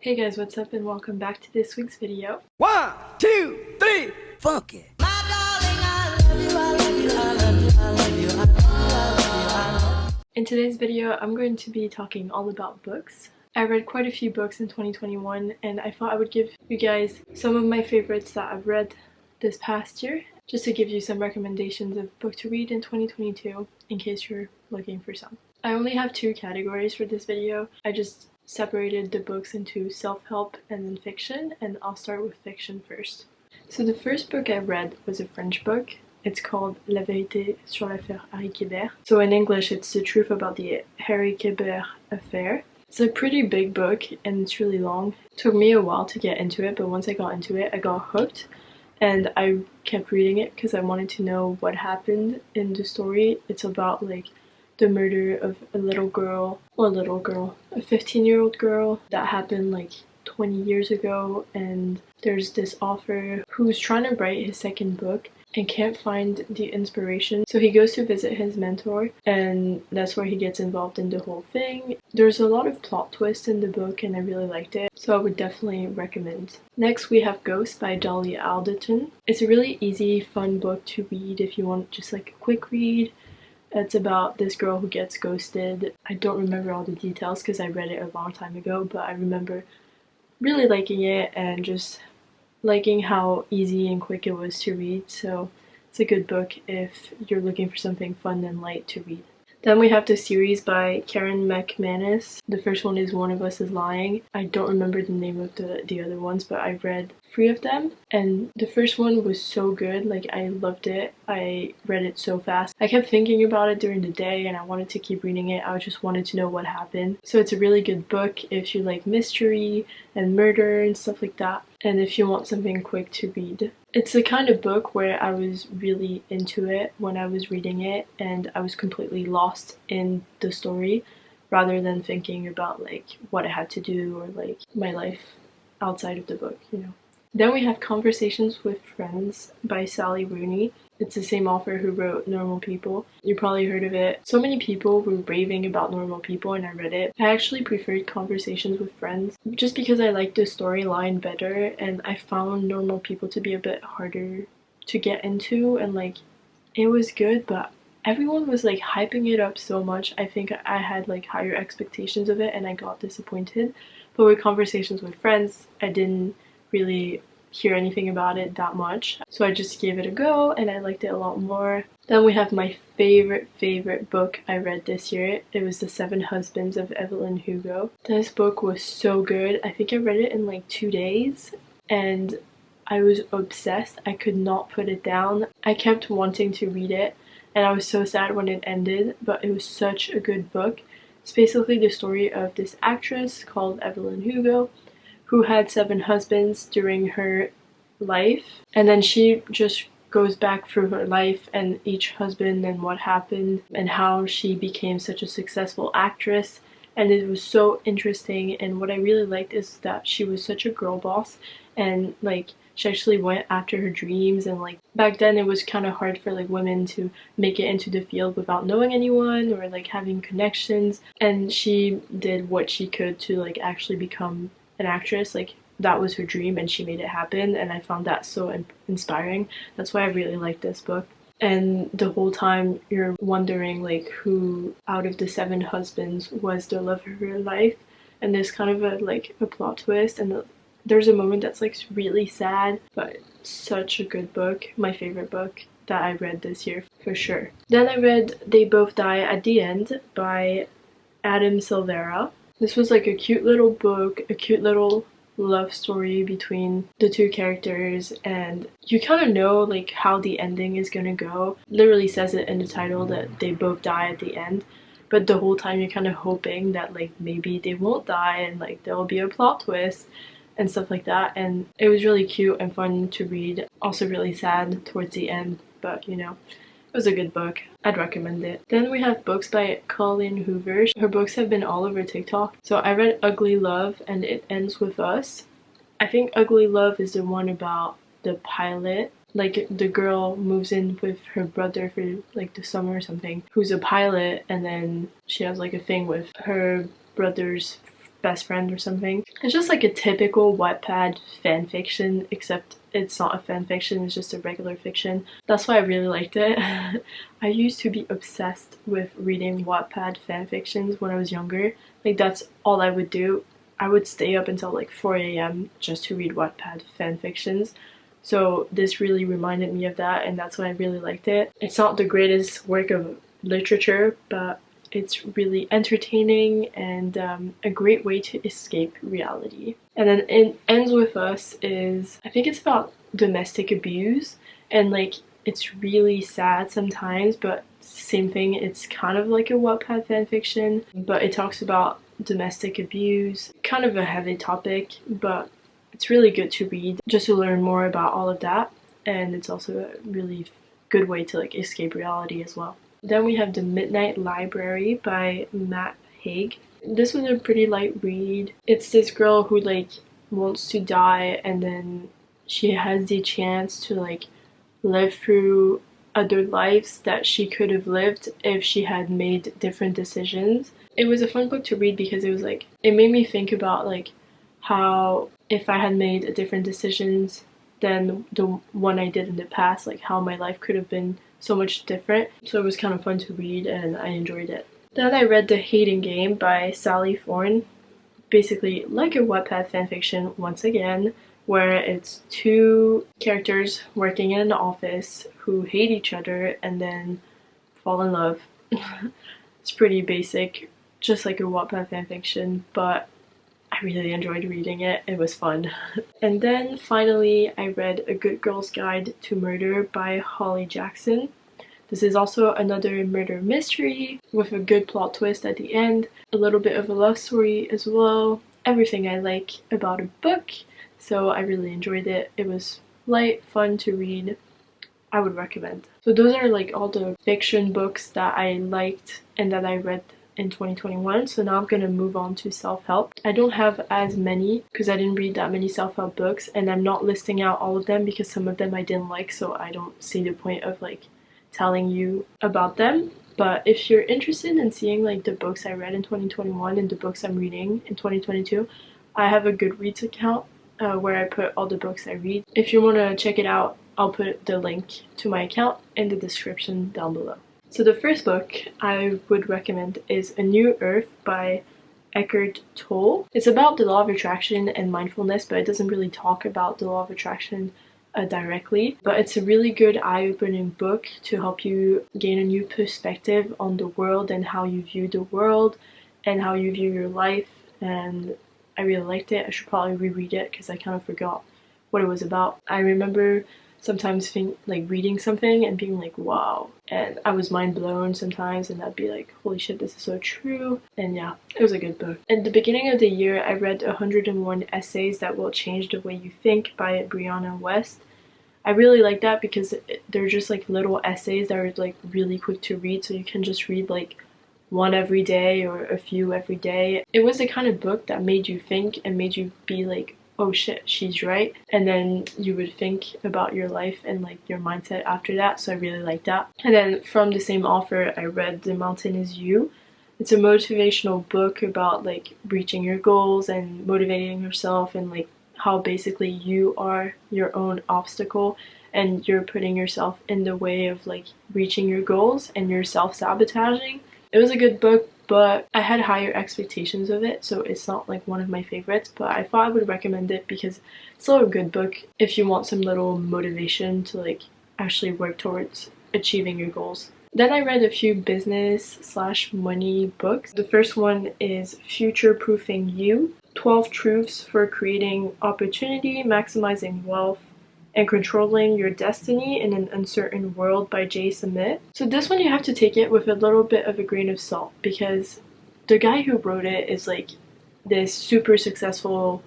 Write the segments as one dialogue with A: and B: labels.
A: Hey guys, what's up and welcome back to this week's video.
B: 1, 2, 3, funk it.
A: In today's video, I'm going to be talking all about books. I read quite a few books in 2021 and I thought I would give you guys some of my favorites that I've read this past year, just to give you some recommendations of book to read in 2022 in case you're looking for some. I only have two categories for this video. I just separated the books into self-help and then fiction, and I'll start with fiction first. So the first book I read was a French book. It's called La vete sur l'affaire Harry Kébert. So in English it's The Truth About the Harry Kébert Affair. It's a pretty big book and it's really long. It took me a while to get into it, but once I got into it I got hooked and I kept reading it because I wanted to know what happened in the story. It's about like the murder of a 15-year-old girl that happened like 20 years ago, and there's this author who's trying to write his second book and can't find the inspiration, so he goes to visit his mentor and that's where he gets involved in the whole thing. There's a lot of plot twists in the book and I really liked it, so I would definitely recommend. Next we have Ghost by Dolly Alderton. It's a really easy, fun book to read if you want just like a quick read. It's about this girl who gets ghosted. I don't remember all the details because I read it a long time ago, but I remember really liking it and just liking how easy and quick it was to read. So it's a good book if you're looking for something fun and light to read. Then we have the series by Karen McManus. The first one is One of Us is Lying. I don't remember the name of the other ones, but I read 3 of them. And the first one was so good, like I loved it. I read it so fast. I kept thinking about it during the day and I wanted to keep reading it. I just wanted to know what happened. So it's a really good book if you like mystery and murder and stuff like that. And if you want something quick to read. It's the kind of book where I was really into it when I was reading it and I was completely lost in the story rather than thinking about like what I had to do or like my life outside of the book, you know. Then we have Conversations with Friends by Sally Rooney. It's the same author who wrote Normal People. You probably heard of it. So many people were raving about Normal People and I read it. I actually preferred Conversations with Friends just because I liked the storyline better, and I found Normal People to be a bit harder to get into, and like it was good but everyone was like hyping it up so much. I think I had like higher expectations of it and I got disappointed. But with Conversations with Friends I didn't really hear anything about it that much, so I just gave it a go and I liked it a lot more. Then we have my favorite book I read this year. It was The 7 Husbands of Evelyn Hugo. This book was so good. I think I read it in like 2 days and I was obsessed. I could not put it down. I kept wanting to read it and I was so sad when it ended, but it was such a good book. It's basically the story of this actress called Evelyn Hugo who had 7 husbands during her life, and then she just goes back through her life and each husband and what happened and how she became such a successful actress. And it was so interesting, and what I really liked is that she was such a girl boss and like she actually went after her dreams, and like back then it was kind of hard for like women to make it into the field without knowing anyone or like having connections, and she did what she could to like actually become an actress. Like that was her dream and she made it happen, and I found that so inspiring. That's why I really liked this book. And the whole time you're wondering like who out of the 7 husbands was the love of her life, and there's kind of a plot twist, and there's a moment that's like really sad, but such a good book. My favorite book that I read this year for sure. Then I read They Both Die at the End by Adam Silvera. This was like a cute little book, a cute little love story between the 2 characters, and you kind of know like how the ending is gonna go. Literally says it in the title that they both die at the end, but the whole time you're kind of hoping that like maybe they won't die and like there will be a plot twist and stuff like that. And it was really cute and fun to read. Also really sad towards the end, but you know, it was a good book. I'd recommend it. Then we have books by Colleen Hoover. Her books have been all over TikTok. So I read Ugly Love and It Ends With Us. I think Ugly Love is the one about the pilot. Like the girl moves in with her brother for like the summer or something, who's a pilot, and then she has like a thing with her brother's best friend or something. It's just like a typical Wattpad fan fiction, except it's not a fan fiction, it's just a regular fiction. That's why I really liked it. I used to be obsessed with reading Wattpad fan fictions when I was younger. Like that's all I would do. I would stay up until like 4 a.m. just to read Wattpad fan fictions. So this really reminded me of that, and that's why I really liked it. It's not the greatest work of literature, but it's really entertaining and a great way to escape reality. And then it ends with us is, I think it's about domestic abuse, and like it's really sad sometimes, but same thing, it's kind of like a Wattpad fanfiction, but it talks about domestic abuse, kind of a heavy topic, but it's really good to read just to learn more about all of that, and it's also a really good way to like escape reality as well. Then we have The Midnight Library by Matt Haig. This was a pretty light read. It's this girl who like wants to die, and then she has the chance to like live through other lives that she could have lived if she had made different decisions. It was a fun book to read because it was like, it made me think about like how if I had made different decisions than the one I did in the past, like how my life could have been so much different. So it was kind of fun to read and I enjoyed it. Then I read The Hating Game by Sally Thorne. Basically like a Wattpad fanfiction once again, where it's two characters working in an office who hate each other and then fall in love. It's pretty basic, just like a Wattpad fanfiction, but I really enjoyed reading it. It was fun. And then finally I read A Good Girl's Guide to Murder by Holly Jackson. This is also another murder mystery with a good plot twist at the end, a little bit of a love story as well. Everything I like about a book, so I really enjoyed it. It was light, fun to read. I would recommend. So those are like all the fiction books that I liked and that I read in 2021. So now I'm gonna move on to self-help. I don't have as many because I didn't read that many self-help books, and I'm not listing out all of them because some of them I didn't like, so I don't see the point of like telling you about them. But if you're interested in seeing like the books I read in 2021 and the books I'm reading in 2022, I have a Goodreads account where I put all the books I read. If you want to check it out, I'll put the link to my account in the description down below. So the first book I would recommend is A New Earth by Eckhart Tolle. It's about the law of attraction and mindfulness, but it doesn't really talk about the law of attraction directly. But it's a really good eye-opening book to help you gain a new perspective on the world and how you view the world and how you view your life. And I really liked it. I should probably reread it because I kind of forgot what it was about. I remember sometimes reading something and being like, wow, and I was mind blown sometimes, and I'd be like, holy shit, this is so true. And yeah, it was a good book. At the beginning of the year I read 101 Essays That Will Change the Way You Think by Brianna West. I really like that because they're just like little essays that are like really quick to read, so you can just read like one every day or a few every day. It was the kind of book that made you think and made you be like, oh shit, she's right, and then you would think about your life and like your mindset after that, so I really like that. And then from the same author I read The Mountain Is You. It's a motivational book about like reaching your goals and motivating yourself, and like how basically you are your own obstacle and you're putting yourself in the way of like reaching your goals and you're self-sabotaging. It was a good book, but I had higher expectations of it, so it's not like one of my favorites, but I thought I would recommend it because it's still a good book if you want some little motivation to like actually work towards achieving your goals. Then I read a few business/money books. The first one is Future Proofing You: 12 Truths for Creating Opportunity, Maximizing Wealth, and Controlling Your Destiny in an Uncertain World by Jay Samit. So this one you have to take it with a little bit of a grain of salt because the guy who wrote it is like this super successful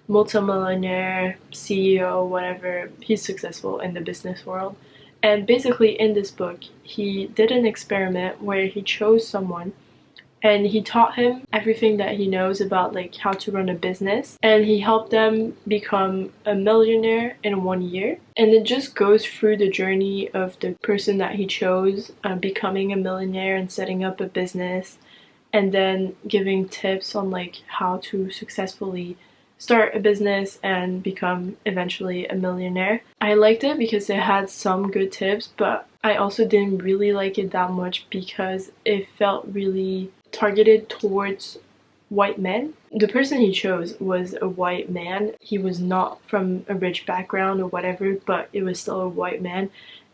A: multimillionaire CEO, whatever. He's successful in the business world. And basically in this book, he did an experiment where he chose someone and he taught him everything that he knows about like how to run a business, and he helped them become a millionaire in 1 year. And it just goes through the journey of the person that he chose becoming a millionaire and setting up a business and then giving tips on like how to successfully start a business and become eventually a millionaire. I liked it because it had some good tips, but I also didn't really like it that much because it felt really targeted towards white men. The person he chose was a white man. He was not from a rich background or whatever, but it was still a white man.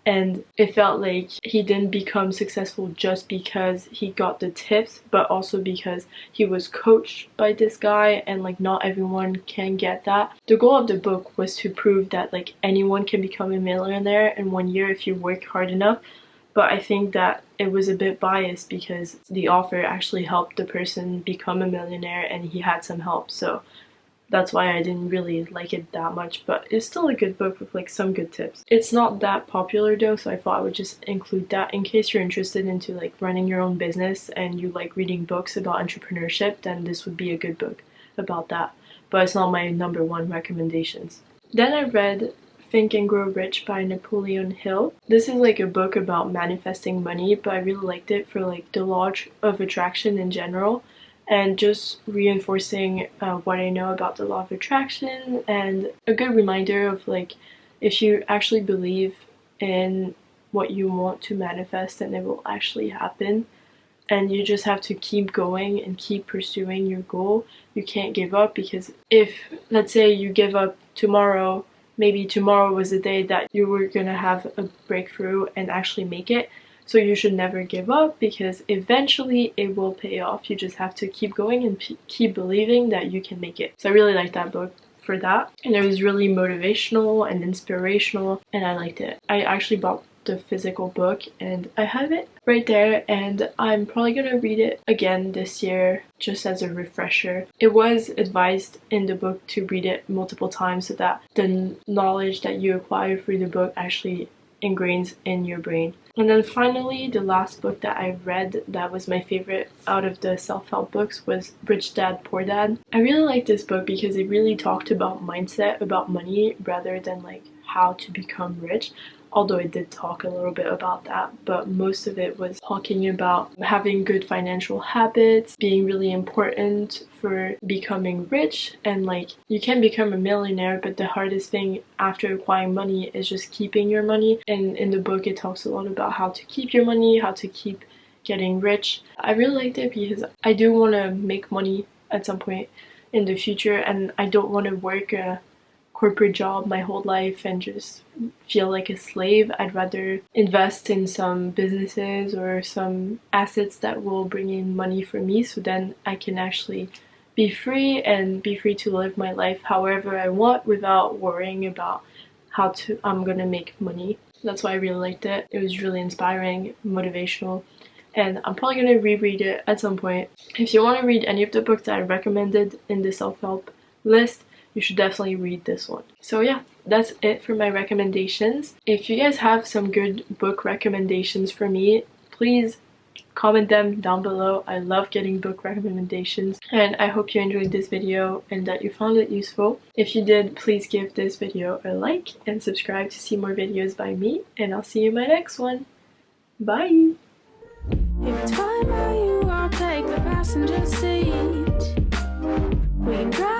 A: And it felt like he didn't become successful just because he got the tips, but also because he was coached by this guy, and like not everyone can get that. The goal of the book was to prove that like anyone can become a millionaire in 1 year if you work hard enough. But I think that it was a bit biased because the author actually helped the person become a millionaire and he had some help. So that's why I didn't really like it that much, but it's still a good book with like some good tips. It's not that popular though, so I thought I would just include that in case you're interested into like running your own business and you like reading books about entrepreneurship, then this would be a good book about that. But it's not my number one recommendations. Then I read Think and Grow Rich by Napoleon Hill. This is like a book about manifesting money, but I really liked it for like the law of attraction in general, and just reinforcing what I know about the law of attraction, and a good reminder of like if you actually believe in what you want to manifest, then it will actually happen. And you just have to keep going and keep pursuing your goal. You can't give up, because if, let's say, you give up tomorrow, maybe tomorrow was the day that you were gonna have a breakthrough and actually make it. So you should never give up, because eventually it will pay off. You just have to keep going and keep believing that you can make it. So I really liked that book for that. And it was really motivational and inspirational, and I liked it. I actually bought the physical book and I have it right there, and I'm probably gonna read it again this year just as a refresher. It was advised in the book to read it multiple times so that the knowledge that you acquire through the book actually ingrains in your brain. And then finally, the last book that I read that was my favorite out of the self-help books was Rich Dad Poor Dad. I really liked this book because it really talked about mindset, about money, rather than like how to become rich. Although it did talk a little bit about that, but most of it was talking about having good financial habits, being really important for becoming rich, and like you can become a millionaire, but the hardest thing after acquiring money is just keeping your money. And in the book it talks a lot about how to keep your money, how to keep getting rich. I really liked it because I do want to make money at some point in the future, and I don't want to work a corporate job my whole life and just feel like a slave. I'd rather invest in some businesses or some assets that will bring in money for me, so then I can actually be free and be free to live my life however I want without worrying about how I'm gonna make money. That's why I really liked it. It was really inspiring, motivational, and I'm probably gonna reread it at some point. If you want to read any of the books that I recommended in the self-help list, you should definitely read this one. So yeah, that's it for my recommendations. If you guys have some good book recommendations for me, please comment them down below. I love getting book recommendations, and I hope you enjoyed this video and that you found it useful. If you did, please give this video a like and subscribe to see more videos by me, and I'll see you in my next one. Bye!
C: If time are you, I'll take the passenger seat. We can drive